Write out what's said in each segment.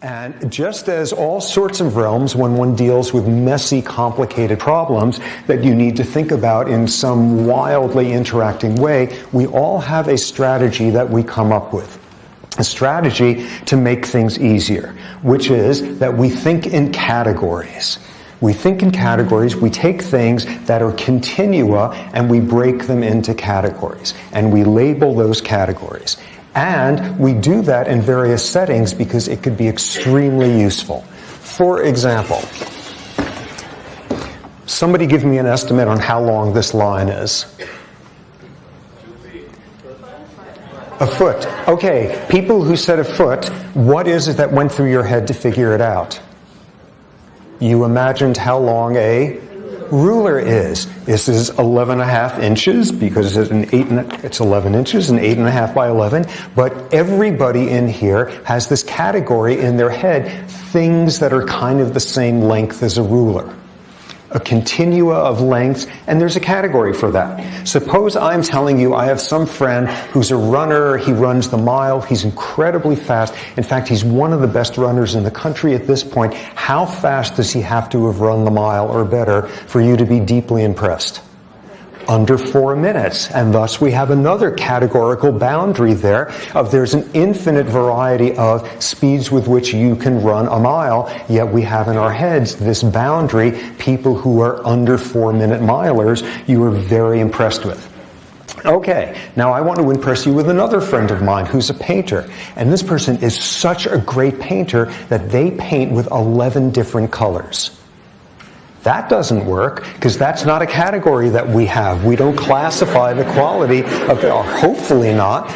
And just as all sorts of realms, when one deals with messy, complicated problems that you need to think about in some wildly interacting way, we all have a strategy that we come up with. A strategy to make things easier, which is that we think in categories. We think in categories, we take things that are continua and we break them into categories. And we label those categories. And we do that in various settings because it could be extremely useful. For example, somebody give me an estimate on how long this line is. A foot. Okay, people who said a foot, what is it that went through your head to figure it out? You imagined how long a ruler is. This is 11.5 inches because it's 11 inches and 8.5 by 11. But everybody in here has this category in their head, things that are kind of the same length as a ruler. A continua of lengths, and there's a category for that. Suppose I'm telling you I have some friend who's a runner, he runs the mile, he's incredibly fast. In fact, he's one of the best runners in the country at this point. How fast does he have to have run the mile or better for you to be deeply impressed? Under 4 minutes. And thus we have another categorical boundary there of there's an infinite variety of speeds with which you can run a mile, yet we have in our heads this boundary, people who are under 4-minute milers, you are very impressed with. Okay, now I want to impress you with another friend of mine who's a painter. And this person is such a great painter that they paint with 11 different colors. That doesn't work, because that's not a category that we have. We don't classify the quality of, or hopefully not,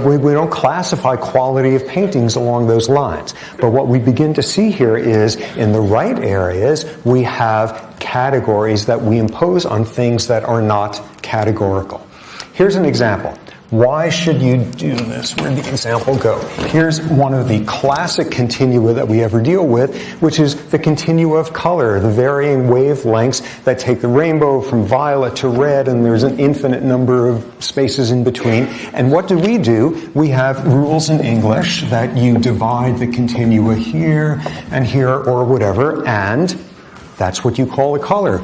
we don't classify quality of paintings along those lines. But what we begin to see here is, in the right areas, we have categories that we impose on things that are not categorical. Here's an example. Why should you do this? Where'd the example go? Here's one of the classic continua that we ever deal with, which is the continua of color, the varying wavelengths that take the rainbow from violet to red, and there's an infinite number of spaces in between. And what do? We have rules in English that you divide the continua here and here or whatever, and that's what you call a color.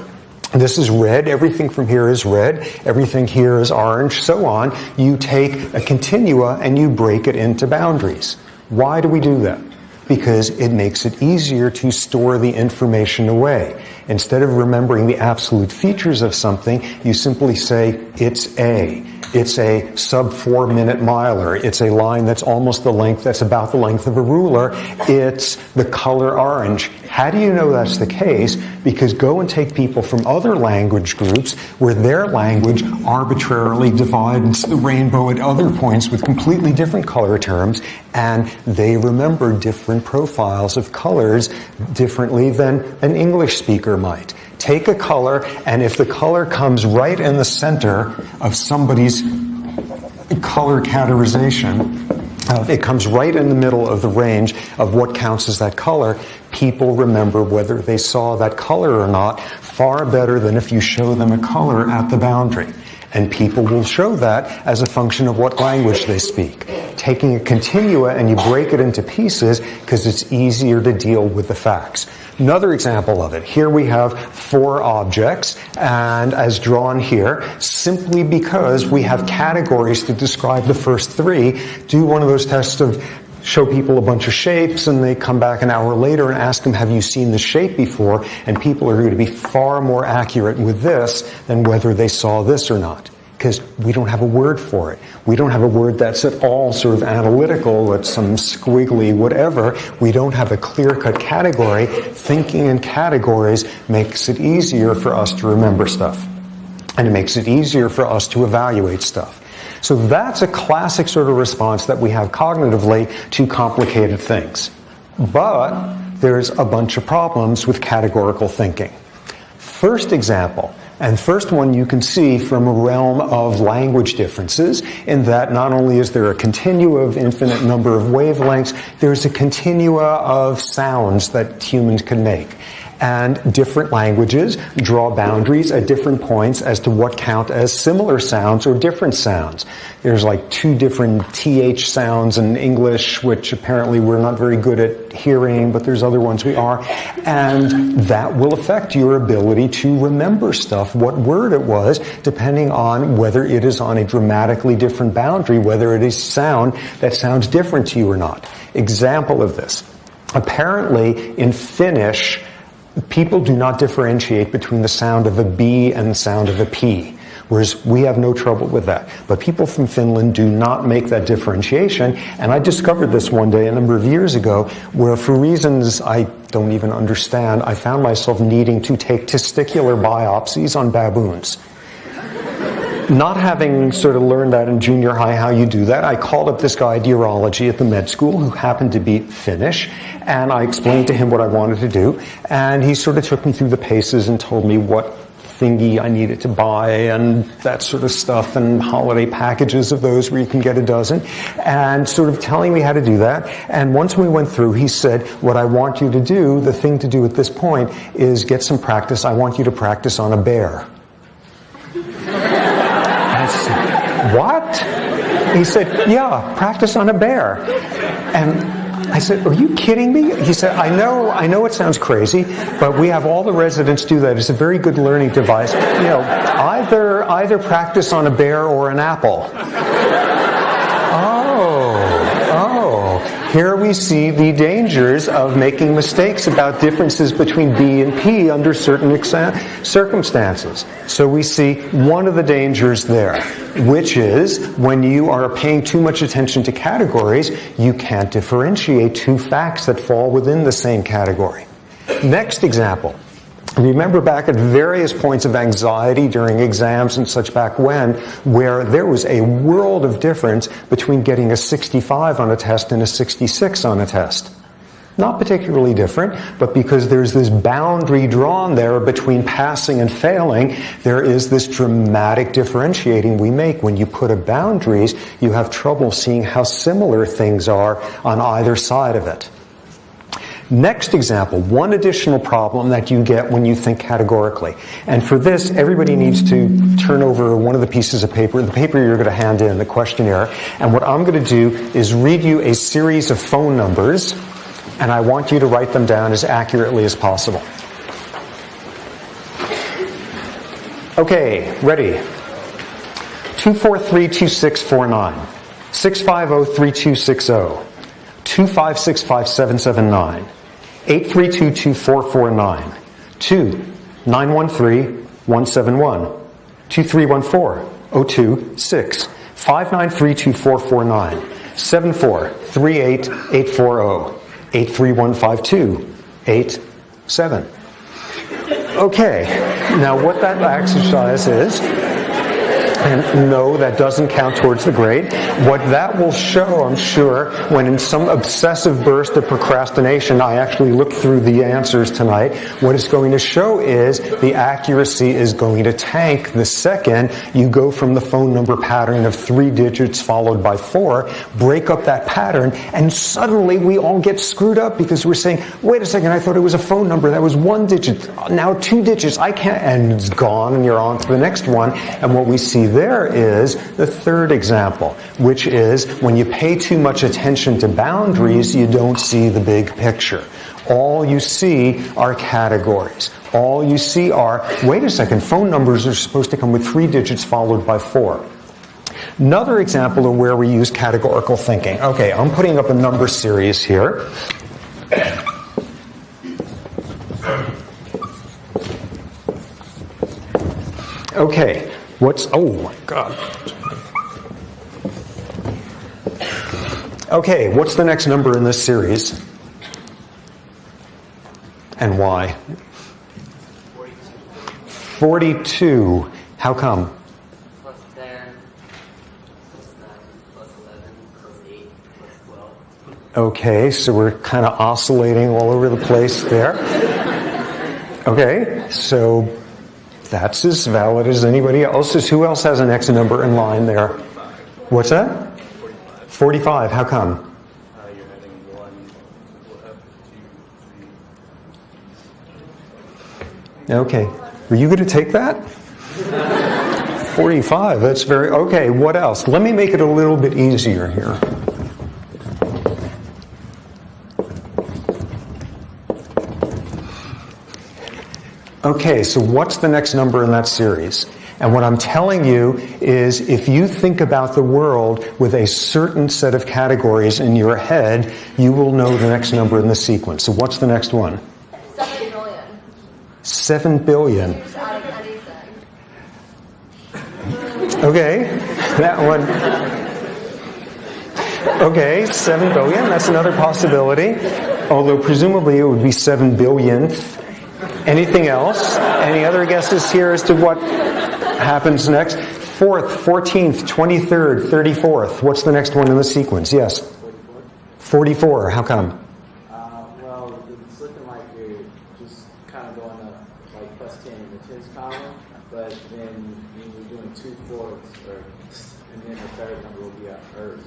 This is red, everything from here is red, everything here is orange, so on. You take a continua and you break it into boundaries. Why do we do that? Because it makes it easier to store the information away. Instead of remembering the absolute features of something, you simply say, it's a sub 4-minute miler. It's a line that's almost the length, that's about the length of a ruler. It's the color orange. How do you know that's the case? Because go and take people from other language groups where their language arbitrarily divides the rainbow at other points with completely different color terms, and they remember different profiles of colors differently than an English speaker might. Take a color, and if the color comes right in the center of somebody's color categorization, it comes right in the middle of the range of what counts as that color, people remember whether they saw that color or not far better than if you show them a color at the boundary. And people will show that as a function of what language they speak. Taking a continua and you break it into pieces because it's easier to deal with the facts. Another example of it. Here we have 4 objects, and as drawn here, simply because we have categories to describe the first 3, do one of those tests of show people a bunch of shapes and they come back an hour later and ask them, have you seen the shape before? And people are going to be far more accurate with this than whether they saw this or not. Because we don't have a word for it. We don't have a word that's at all sort of analytical, that's some squiggly whatever. We don't have a clear-cut category. Thinking in categories makes it easier for us to remember stuff. And it makes it easier for us to evaluate stuff. So that's a classic sort of response that we have cognitively to complicated things. But there's a bunch of problems with categorical thinking. First example, and first one you can see from a realm of language differences, in that not only is there a continua of infinite number of wavelengths, there's a continua of sounds that humans can make. And different languages draw boundaries at different points as to what count as similar sounds or different sounds. There's like 2 different TH sounds in English, which apparently we're not very good at hearing, but there's other ones we are. And that will affect your ability to remember stuff, what word it was, depending on whether it is on a dramatically different boundary, whether it is sound that sounds different to you or not. Example of this. Apparently, in Finnish, people do not differentiate between the sound of a B and the sound of a P, whereas we have no trouble with that. But people from Finland do not make that differentiation, and I discovered this one day a number of years ago, where for reasons I don't even understand, I found myself needing to take testicular biopsies on baboons. Not having sort of learned that in junior high how you do that, I called up this guy at urology at the med school who happened to be Finnish, and I explained to him what I wanted to do, and he sort of took me through the paces and told me what thingy I needed to buy and that sort of stuff, and holiday packages of those where you can get a dozen, and sort of telling me how to do that. And once we went through, he said, what I want you to do, the thing to do at this point, is get some practice. I want you to practice on a bear. What? He said, yeah, practice on a bear. And I said, are you kidding me? He said, I know it sounds crazy, but we have all the residents do that. It's a very good learning device. You know, either practice on a bear or an apple. Here we see the dangers of making mistakes about differences between B and P under certain circumstances. So we see one of the dangers there, which is when you are paying too much attention to categories, you can't differentiate 2 facts that fall within the same category. Next example. Remember back at various points of anxiety during exams and such back when, where there was a world of difference between getting a 65 on a test and a 66 on a test. Not particularly different, but because there's this boundary drawn there between passing and failing, there is this dramatic differentiating we make. When you put up boundaries, you have trouble seeing how similar things are on either side of it. Next example, one additional problem that you get when you think categorically. And for this, everybody needs to turn over one of the pieces of paper, the paper you're going to hand in, the questionnaire. And what I'm going to do is read you a series of phone numbers, and I want you to write them down as accurately as possible. Okay, ready? 243-2649, 650-3260, 2565779, 832-2449, 2-913-171, 2314-026, 593-2449, 74-38840, 83152-87. Okay, now what that exercise is, and no, that doesn't count towards the grade. What that will show, I'm sure, when in some obsessive burst of procrastination I actually look through the answers tonight, what it's going to show is the accuracy is going to tank the second you go from the phone number pattern of 3 digits followed by 4, break up that pattern, and suddenly we all get screwed up because we're saying, wait a second, I thought it was a phone number that was 1 digit, now 2 digits, I can't, and it's gone, and you're on to the next one. And what we see there is the third example, which is when you pay too much attention to boundaries, you don't see the big picture. All you see are categories. All you see are, wait a second, phone numbers are supposed to come with 3 digits followed by 4. Another example of where we use categorical thinking. Okay, I'm putting up a number series here. Okay. Oh my God. Okay, what's the next number in this series? And why? 42. How come? Plus 10, plus 9, plus 11, plus 8, plus 12. Okay, so we're kind of oscillating all over the place there. Okay, so that's as valid as anybody else's. Who else has an X number in line there? What's that? 45. How come? You're having 1, 2, 3. Okay. Were you going to take that? 45. That's very... Okay, what else? Let me make it a little bit easier here. Okay, so what's the next number in that series? And what I'm telling you is if you think about the world with a certain set of categories in your head, you will know the next number in the sequence. So what's the next one? 7 billion. 7 billion. Just adding anything. Okay, that one. Okay, 7 billion, that's another possibility. Although presumably it would be 7 billionth. Anything else? Any other guesses here as to what happens next? 4th, 14th, 23rd, 34th. What's the next one in the sequence? Yes? 44. How come? Well, it's looking like you're just kind of going up like plus 10 in the tens column, but then you're doing 2/4, and then the third number will be Earth.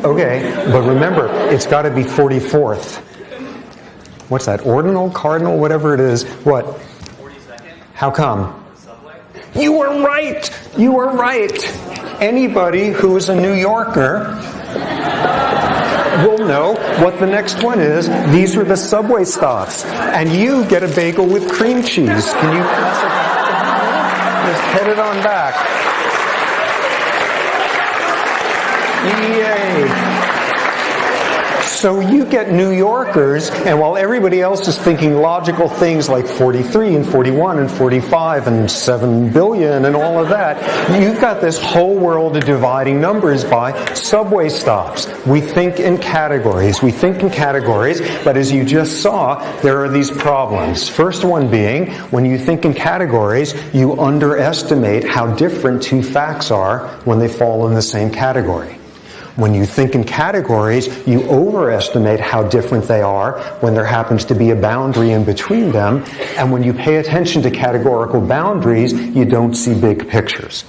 Okay, but remember, it's got to be 44th. What's that? Ordinal, cardinal, whatever it is. What? 42nd. How come? Subway. You were right! You were right! Anybody who is a New Yorker will know what the next one is. These are the subway stops. And you get a bagel with cream cheese. Can you pass it? Just head it on back. Yay! So you get New Yorkers, and while everybody else is thinking logical things like 43 and 41 and 45 and 7 billion and all of that, you've got this whole world of dividing numbers by subway stops. We think in categories. We think in categories, but as you just saw, there are these problems. First one being, when you think in categories, you underestimate how different two facts are when they fall in the same category. When you think in categories, you overestimate how different they are when there happens to be a boundary in between them. And when you pay attention to categorical boundaries, you don't see big pictures.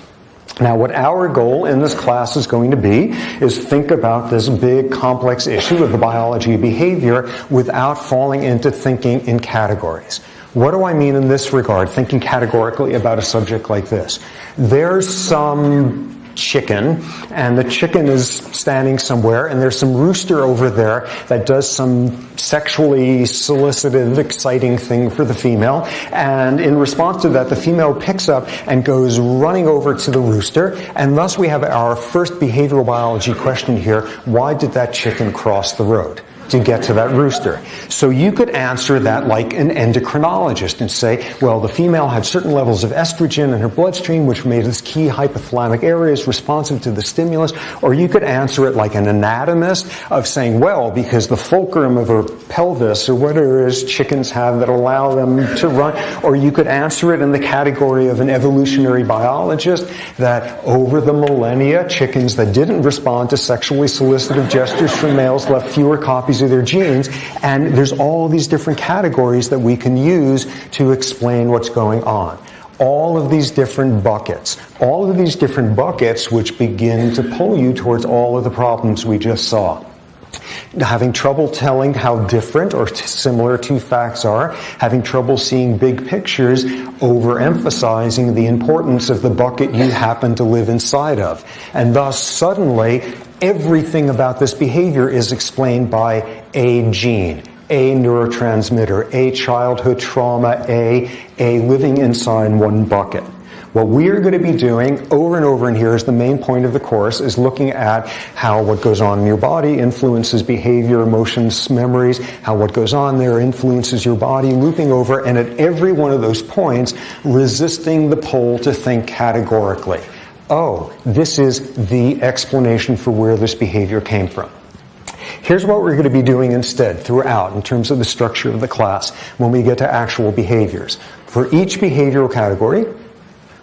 Now, what our goal in this class is going to be is think about this big, complex issue of the biology of behavior without falling into thinking in categories. What do I mean in this regard, thinking categorically about a subject like this? There's some chicken, and the chicken is standing somewhere, and there's some rooster over there that does some sexually solicited, exciting thing for the female, and in response to that, the female picks up and goes running over to the rooster, and thus we have our first behavioral biology question here: why did that chicken cross the road to get to that rooster? So you could answer that like an endocrinologist and say, well, the female had certain levels of estrogen in her bloodstream which made its key hypothalamic areas responsive to the stimulus. Or you could answer it like an anatomist of saying, well, because the fulcrum of her pelvis or whatever it is chickens have that allow them to run. Or you could answer it in the category of an evolutionary biologist that over the millennia, chickens that didn't respond to sexually solicitive gestures from males left fewer copies of their genes, and there's all these different categories that we can use to explain what's going on. All of these different buckets which begin to pull you towards all of the problems we just saw. Having trouble telling how different or similar two facts are, having trouble seeing big pictures, overemphasizing the importance of the bucket you happen to live inside of. And thus, suddenly, everything about this behavior is explained by a gene, a neurotransmitter, a childhood trauma, a living inside one bucket. What we are going to be doing over and over, and here is the main point of the course, is looking at how what goes on in your body influences behavior, emotions, memories, how what goes on there influences your body, looping over, and at every one of those points, resisting the pull to think categorically. Oh, this is the explanation for where this behavior came from. Here's what we're going to be doing instead throughout in terms of the structure of the class when we get to actual behaviors. For each behavioral category,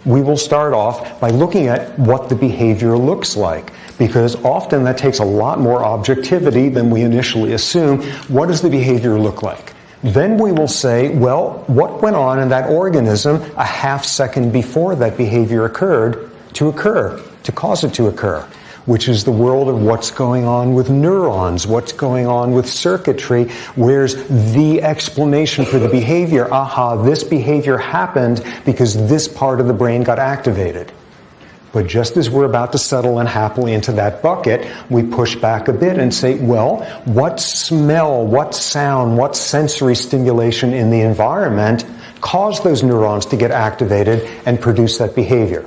we will start off by looking at what the behavior looks like, because often that takes a lot more objectivity than we initially assume. What does the behavior look like? Then we will say, well, what went on in that organism a half second before that behavior occurred to cause it to occur? which is the world of what's going on with neurons, what's going on with circuitry, where's the explanation for the behavior. Aha, this behavior happened because this part of the brain got activated. But just as we're about to settle in happily into that bucket, we push back a bit and say, well, what smell, what sound, what sensory stimulation in the environment caused those neurons to get activated and produce that behavior?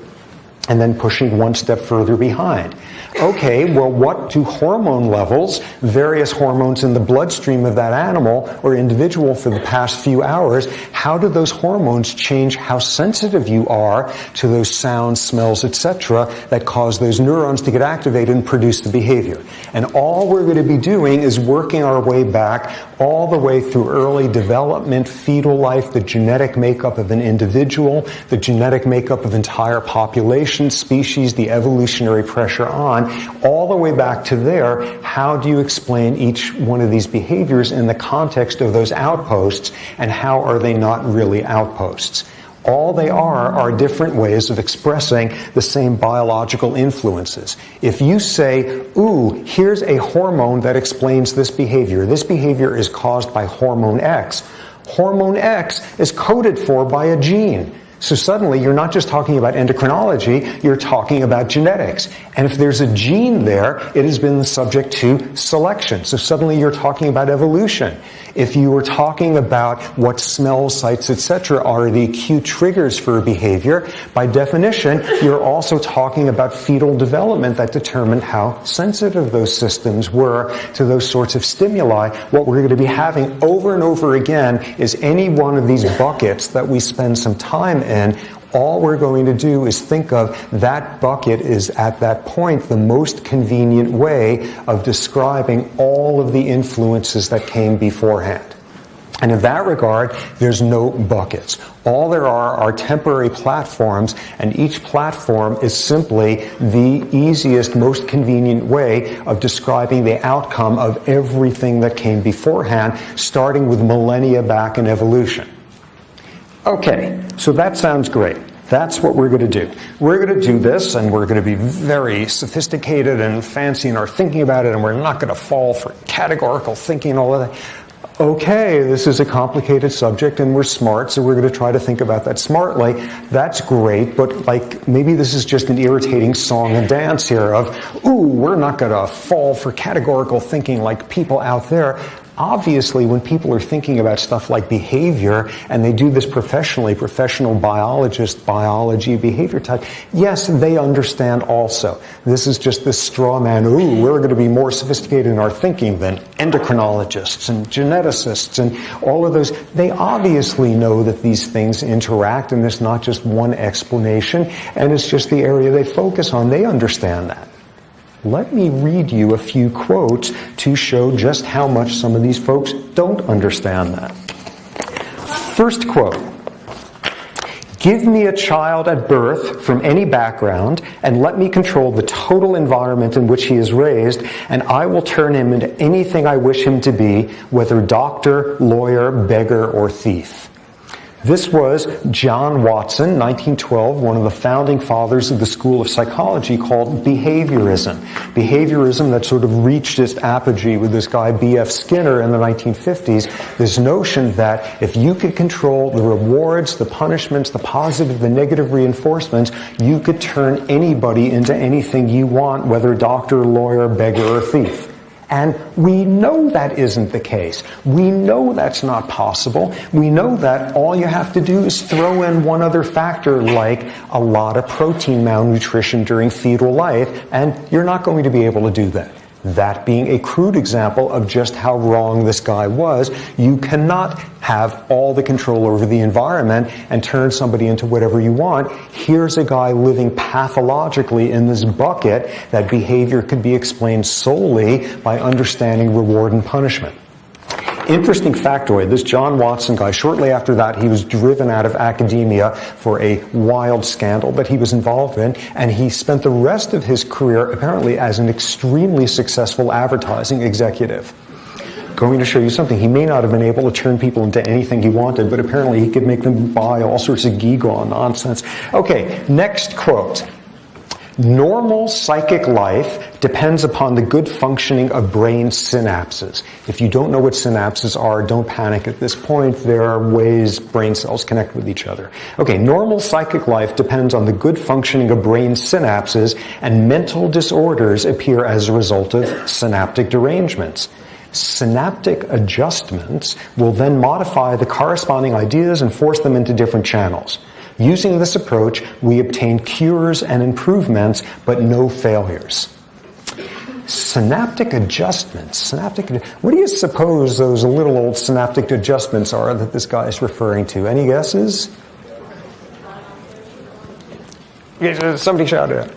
And then pushing one step further behind. Okay, well, what do hormone levels, various hormones in the bloodstream of that animal or individual for the past few hours, how do those hormones change how sensitive you are to those sounds, smells, etc., that cause those neurons to get activated and produce the behavior? And all we're going to be doing is working our way back all the way through early development, fetal life, the genetic makeup of an individual, the genetic makeup of entire population, species, the evolutionary pressure on, all the way back to there. How do you explain each one of these behaviors in the context of those outposts, and how are they not really outposts? All they are different ways of expressing the same biological influences. If you say, ooh, here's a hormone that explains this behavior. This behavior is caused by hormone X. Hormone X is coded for by a gene. So suddenly you're not just talking about endocrinology, you're talking about genetics. And if there's a gene there, it has been subject to selection. So suddenly you're talking about evolution. If you were talking about what smells, sights, etc. are the acute triggers for a behavior, by definition, you're also talking about fetal development that determined how sensitive those systems were to those sorts of stimuli. What we're going to be having over and over again is any one of these buckets that we spend some time in. All we're going to do is think of that bucket is at that point the most convenient way of describing all of the influences that came beforehand. And in that regard, there's no buckets. All there are temporary platforms, and each platform is simply the easiest, most convenient way of describing the outcome of everything that came beforehand, starting with millennia back in evolution. Okay, so that sounds great. That's what we're going to do. We're going to do this, and we're going to be very sophisticated and fancy in our thinking about it, and we're not going to fall for categorical thinking and all of that. Okay, this is a complicated subject, and we're smart, so we're going to try to think about that smartly. That's great, but maybe this is just an irritating song and dance here of, ooh, we're not going to fall for categorical thinking like people out there. Obviously, when people are thinking about stuff like behavior, and they do this professionally, professional biologists, biology, behavior type, yes, they understand also. This is just this straw man, ooh, we're going to be more sophisticated in our thinking than endocrinologists and geneticists and all of those. They obviously know that these things interact, and there's not just one explanation, and it's just the area they focus on. They understand that. Let me read you a few quotes to show just how much some of these folks don't understand that. First quote, "Give me a child at birth from any background and let me control the total environment in which he is raised, and I will turn him into anything I wish him to be, whether doctor, lawyer, beggar, or thief." This was John Watson, 1912, one of the founding fathers of the school of psychology called behaviorism. Behaviorism that sort of reached its apogee with this guy B.F. Skinner in the 1950s, this notion that if you could control the rewards, the punishments, the positive, the negative reinforcements, you could turn anybody into anything you want, whether doctor, lawyer, beggar, or thief. And we know that isn't the case. We know that's not possible. We know that all you have to do is throw in one other factor, like a lot of protein malnutrition during fetal life, and you're not going to be able to do that. That being a crude example of just how wrong this guy was. You cannot have all the control over the environment and turn somebody into whatever you want. Here's a guy living pathologically in this bucket that behavior could be explained solely by understanding reward and punishment. Interesting factoid, this John Watson guy, shortly after that, he was driven out of academia for a wild scandal that he was involved in, and he spent the rest of his career apparently as an extremely successful advertising executive. Going to show you something. He may not have been able to turn people into anything he wanted, but apparently he could make them buy all sorts of gewgaw nonsense. Okay, next quote. Normal psychic life depends upon the good functioning of brain synapses. If you don't know what synapses are, don't panic at this point. There are ways brain cells connect with each other. Okay, normal psychic life depends on the good functioning of brain synapses, and mental disorders appear as a result of synaptic derangements. Synaptic adjustments will then modify the corresponding ideas and force them into different channels. Using this approach, we obtain cures and improvements, but no failures. Synaptic adjustments. What do you suppose those little old synaptic adjustments are that this guy is referring to? Any guesses? Somebody shout it.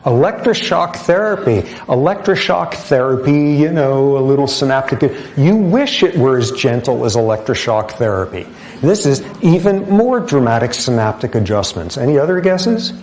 Electroshock therapy. Electroshock therapy, you know, a little synaptic. You wish it were as gentle as electroshock therapy. This is even more dramatic synaptic adjustments. Any other guesses?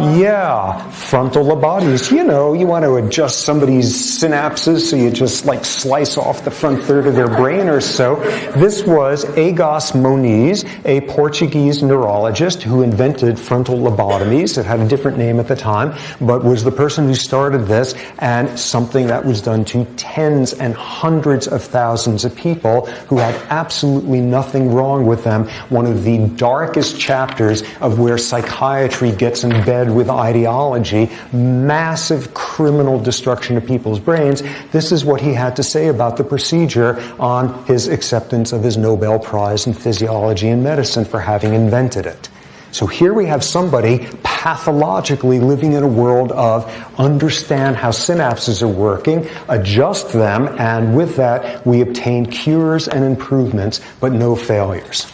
Yeah, frontal lobotomies. You know, you want to adjust somebody's synapses, so you just like slice off the front third of their brain or so. This was Egas Moniz, a Portuguese neurologist who invented frontal lobotomies. It had a different name at the time, but was the person who started this, and something that was done to tens and hundreds of thousands of people who had absolutely nothing wrong with them. One of the darkest chapters of where psychiatry gets in bed with ideology, massive criminal destruction of people's brains. This is what he had to say about the procedure on his acceptance of his Nobel Prize in Physiology and Medicine for having invented it. So here we have somebody pathologically living in a world of understand how synapses are working, adjust them, and with that we obtain cures and improvements, but no failures.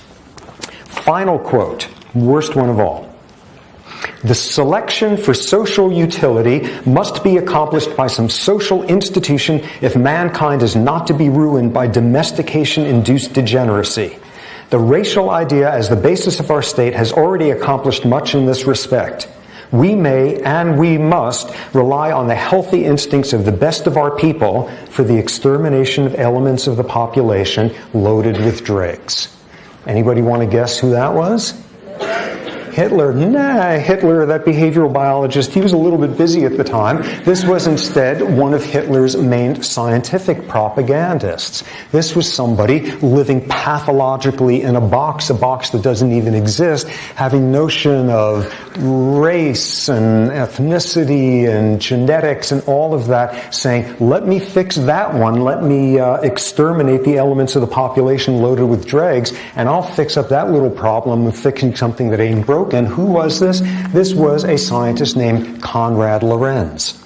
Final quote, worst one of all. The selection for social utility must be accomplished by some social institution if mankind is not to be ruined by domestication-induced degeneracy. The racial idea as the basis of our state has already accomplished much in this respect. We may and we must rely on the healthy instincts of the best of our people for the extermination of elements of the population loaded with dregs. Anybody want to guess who that was? Hitler. Hitler, that behavioral biologist, he was a little bit busy at the time. This was instead one of Hitler's main scientific propagandists. This was somebody living pathologically in a box that doesn't even exist, having notion of race and ethnicity and genetics and all of that, saying, let me fix that one, let me exterminate the elements of the population loaded with dregs, and I'll fix up that little problem of fixing something that ain't broken. And who was this? This was a scientist named Konrad Lorenz.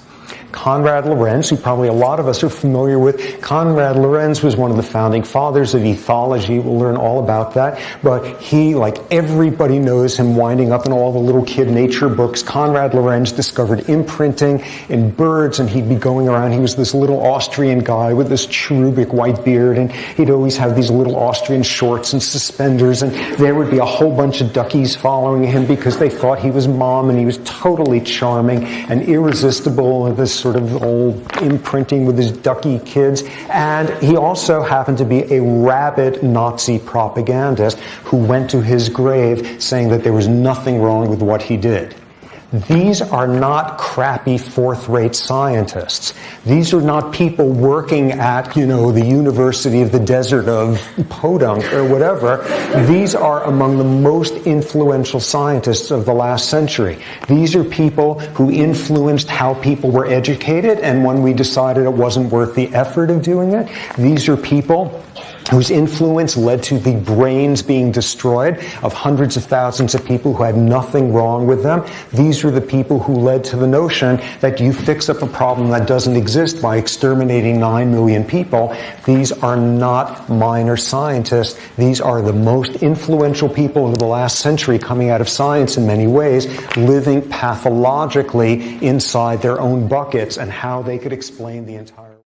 Konrad Lorenz, who probably a lot of us are familiar with. Konrad Lorenz was one of the founding fathers of ethology. We'll learn all about that. But he, like everybody knows him, winding up in all the little kid nature books. Konrad Lorenz discovered imprinting in birds, and he'd be going around. He was this little Austrian guy with this cherubic white beard, and he'd always have these little Austrian shorts and suspenders, and there would be a whole bunch of duckies following him because they thought he was mom, and he was totally charming and irresistible, and this sort of old imprinting with his ducky kids. And he also happened to be a rabid Nazi propagandist who went to his grave saying that there was nothing wrong with what he did. These are not crappy fourth-rate scientists. These are not people working at, the University of the Desert of Podunk or whatever. These are among the most influential scientists of the last century. These are people who influenced how people were educated, and when we decided it wasn't worth the effort of doing it, these are people whose influence led to the brains being destroyed of hundreds of thousands of people who had nothing wrong with them. These are the people who led to the notion that you fix up a problem that doesn't exist by exterminating 9 million people. These are not minor scientists. These are the most influential people of the last century coming out of science in many ways, living pathologically inside their own buckets and how they could explain the entire